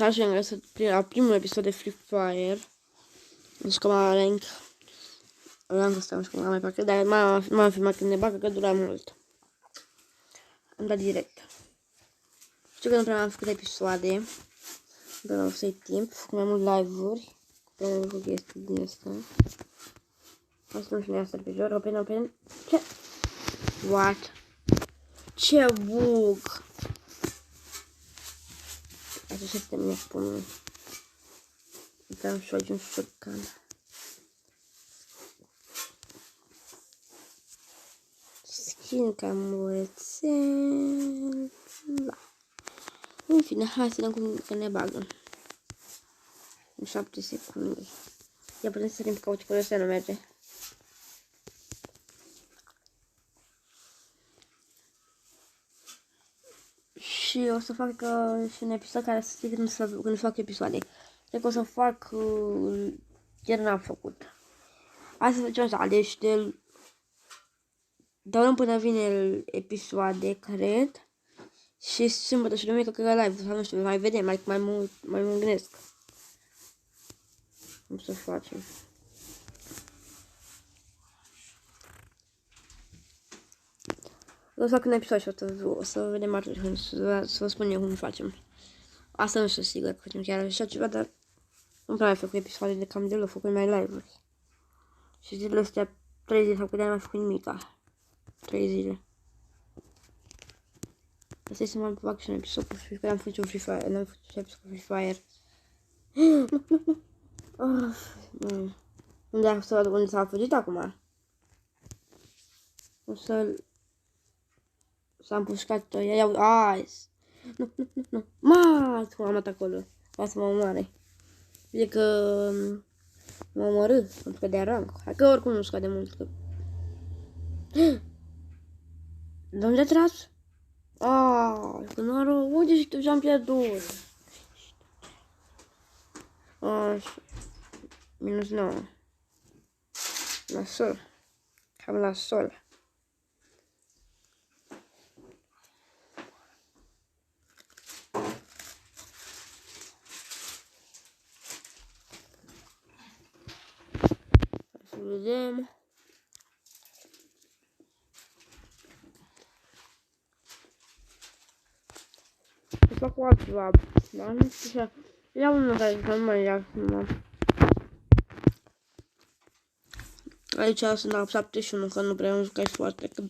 să ajungă la primul episod de Free Fire. Nu știu că m-a rank ăsta, nu știu cum mai parcă, dar m-am filmat când ne bagă că dura mult. Am dat direct. Știu că nu prea am făcut episoade, dar o să-i timp, cu mai mult live-uri, cu mai mult chestii din asta. Asta nu știu asta pe jur, open. Ce? What? Ce bug! Așa se termină până. Uiteam și un shotgun. Skin cam mulțel. Da. În fine, hai să vedem cum ne bagă. În 7 secunde. Ia putem să sărim pe cauci, că ăsta nu merge. Și o să fac și un episod care să zic când fac episoade. Cred că o să fac chiar n-am făcut. Hai să facem așa, deci dau până vine episoade, cred. Și sâmbătă și duminică cred că live, sau nu știu, mai vedem, mai mă gândesc. Cum să facem. O să fac un episod și o să vedem atunci, să vă spun eu cum facem. Asta nu știu sigur că facem chiar așa ceva, dar nu prea mai făcut episoade de cam deloc, făcut mai live-uri. Și zilele astea 3 zile sau câte n-am mai făcut nimica. 3 zile. Asta să mai fac și un episod cu Free Fire, am făcut un Free Fire, n-am făcut și episod cu Free Fire. Unde s-a fugit acum? O să... S-a împușcat-o, iau... Nu. Cum am dat acolo. Hai să mă omoare. Bine că... mă omorâ, pentru că de rank. Hai că oricum nu scade mult. Că... De unde a tras? Că nu are... Unde și tu și-am pierdut? Minus 9. La sol. Cam la sol. Să vedem. Să fac cu altceva. Dar nu știu ce. Ia unul care să nu mai ia acum. Aici sunt la 71, că nu prea am jucat foarte. Că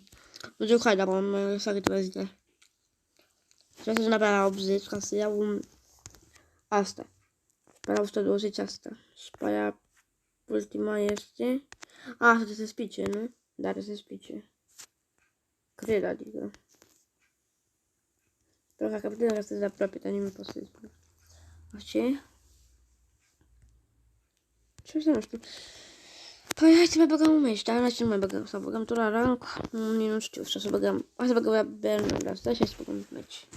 nu jucat, dar m-am lăsat câteva zile. Trebuie să neapărat la 80 ca să iau asta. Pe la 120 asta. Și pe aia ultima este... Asta se spice, nu? Dar se spice. Cred, adică. Pentru că putem că sunteți aproape, dar nimeni poate să-i spun. Ce? Ce să nu știu. Păi hai să mai băgăm un meci, dar la ce nu mai băgăm? Să băgăm tot la rank? Nu știu, și o să băgăm... Hai să băgăm la Bernard asta și hai să băgăm un meci.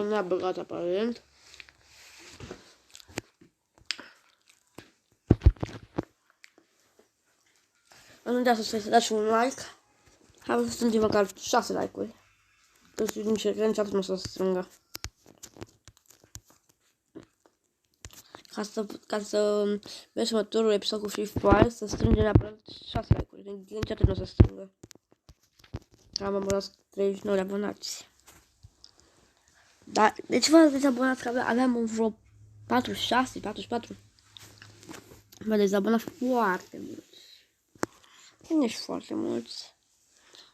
N-a băgat aparent. Nu uitați să dați un like. Hai să strângem măcar 6 like-uri. Că să încercăm niciodată nu o să strângă. Ca să mergem următorul episod cu Free Fire, să strângem neapărat 6 like-uri. Niciodată nu o să strângă. Am abonat 39 de abonați. Dar de ce vă dezabonați? Că aveam vreo 46, 44. Mă dezabonat foarte mulți. Nu ești foarte mulți.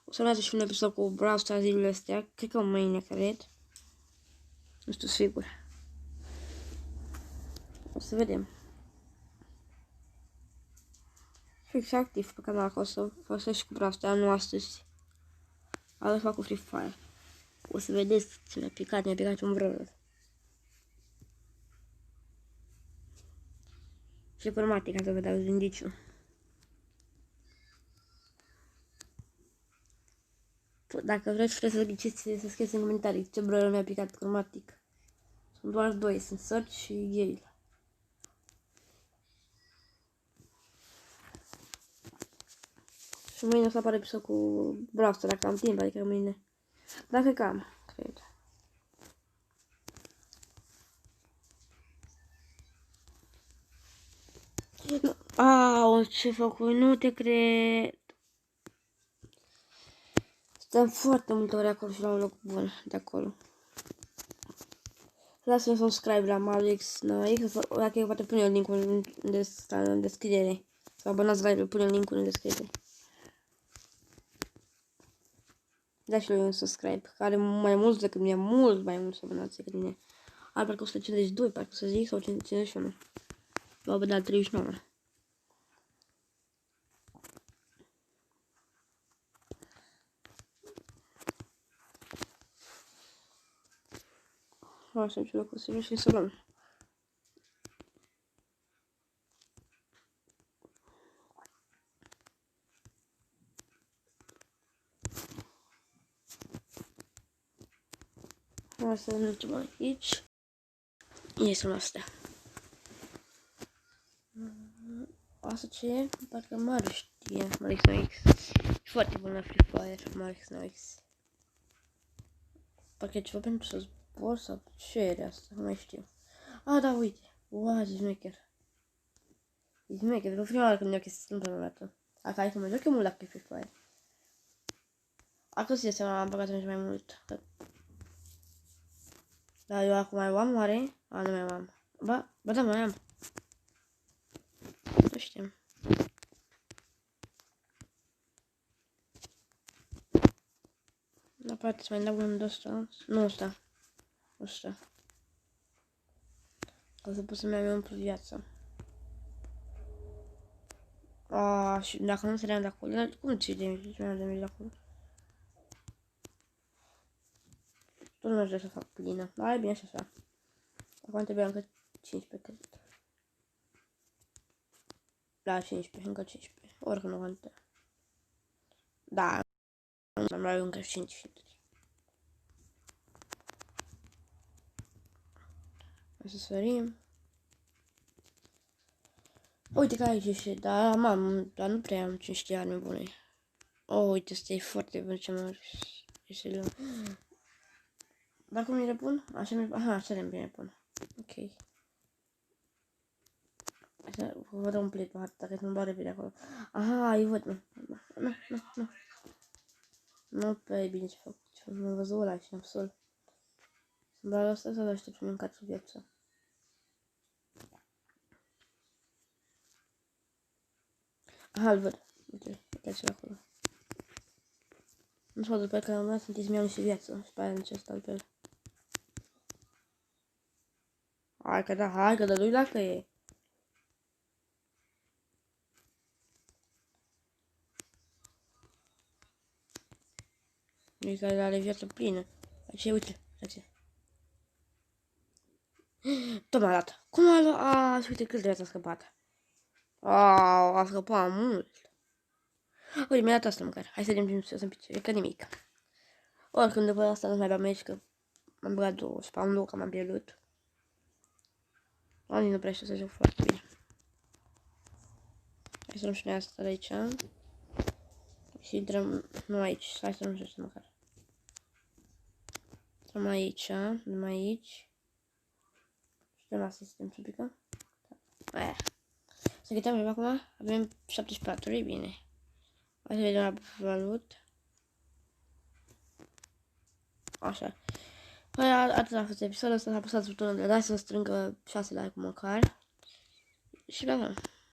O să luați și un episod cu Brawl Stars zilele astea. Cred că mâine, cred. Nu știu sigur. O să vedem. Fix activ pe canal, că o să folosesc și cu Brawl Stars, nu astăzi. Altfel fac cu Free Fire. O să vedeți ce mi-a picat un vrăr. Și cu urmate, ca să vă dau indiciu. Dacă vreți, puteți să ghiciți, să scrieți în comentarii ce brawler mi-a picat cromatic. Sunt doar doi, sunt Search și Gale. Și mâine o să apară episod cu Brawl Stars, dacă am timp, adică mâine. Dacă cam, cred. Aaa, ce făcut? Nu te cred. Stăm foarte multe ori acolo și la un loc bun de acolo. Lasă-mi subscribe la Marix Noix, dacă poate pune linkul în descriere. Sau abonați la el, pune linkul în descriere. Da și lui un subscribe, care are mai mulți decât mine, mult mai mulți abonați decât mine. Are parcă 152, parcă să zic, sau 151. L-au dat 39. O să încerc cu să și să luăm. O să mergem aici. Este un astea. Asta ce e? Parcă Mari știe, Marix Noix. E foarte bun la Free Fire, Marix Noix. Parcă e ceva pentru să zbor sau ce era asta, nu mai știu. Ah, da, uite. Wow, ce șmecher. E șmecher, pentru prima oară când mi-au chestia într-o dată. Acum hai să mă joc eu mult la Free Fire. Acum să seama, am băgat mai mult. Dar eu acum mai am oare? A, nu mai am. Ba da, mai am. Nu știu. La parte să mai dau unul de ăsta. Nu ăsta. Ăsta. Ca să pot să-mi iau umplu viața. A, și dacă nu săream de acolo, dar cum ți-i de mine de acolo? Tot nu aș vrea să fac plină. Dar e bine și așa. Acum trebuie încă 15, cred. Da, 15, încă 15. Oricum nu contează. Da, am luat încă 5 filtri. O să sărim. Uite că aici și dar nu prea am 5 arme bune. Oh, uite, asta e foarte bun ce mă rog. Dar cum îi repun? Aha, așa le bine pun. Ok. Așa, vă dau un play pe hartă, dacă nu-mi bate bine acolo. Aha, îi văd, nu. Nu prea e bine ce fac. M-am văzut ăla și am sol. Să-mi bag asta sau aștept să mâncați cu viața? Aha, îl văd. Uite-l acolo. Nu știu, după care am dat, sunteți mi-am și viață. Și pe aia ce stau pe el. Hai că da, du-i la că e. Nu-i care are viață plină. Aceea, uite, tot m-a dat. Cum a luat? Aaa, și uite cât de viață a scăpat. Aaa, a scăpat mult. Uite, mi-a dat asta măcar. Hai să vedem ce o să-mi pice. E că nimic. Oricum, după asta nu mai beam aici, că m-am băgat două și pe am două că m-am pierdut. Oamenii nu prea știu să joc foarte bine. Hai să luăm și noi asta de aici. Și intrăm, nu aici, hai să luăm și asta măcar. Intrăm aici, numai aici. Și dăm asta să stăm să pică. Aia. Să gătăm acum, avem 74, e bine. Hai să vedem la valut. Așa. Păi atât a fost episodul ăsta, s-a apăsat butonul de like să strângă 6 like măcar. Și la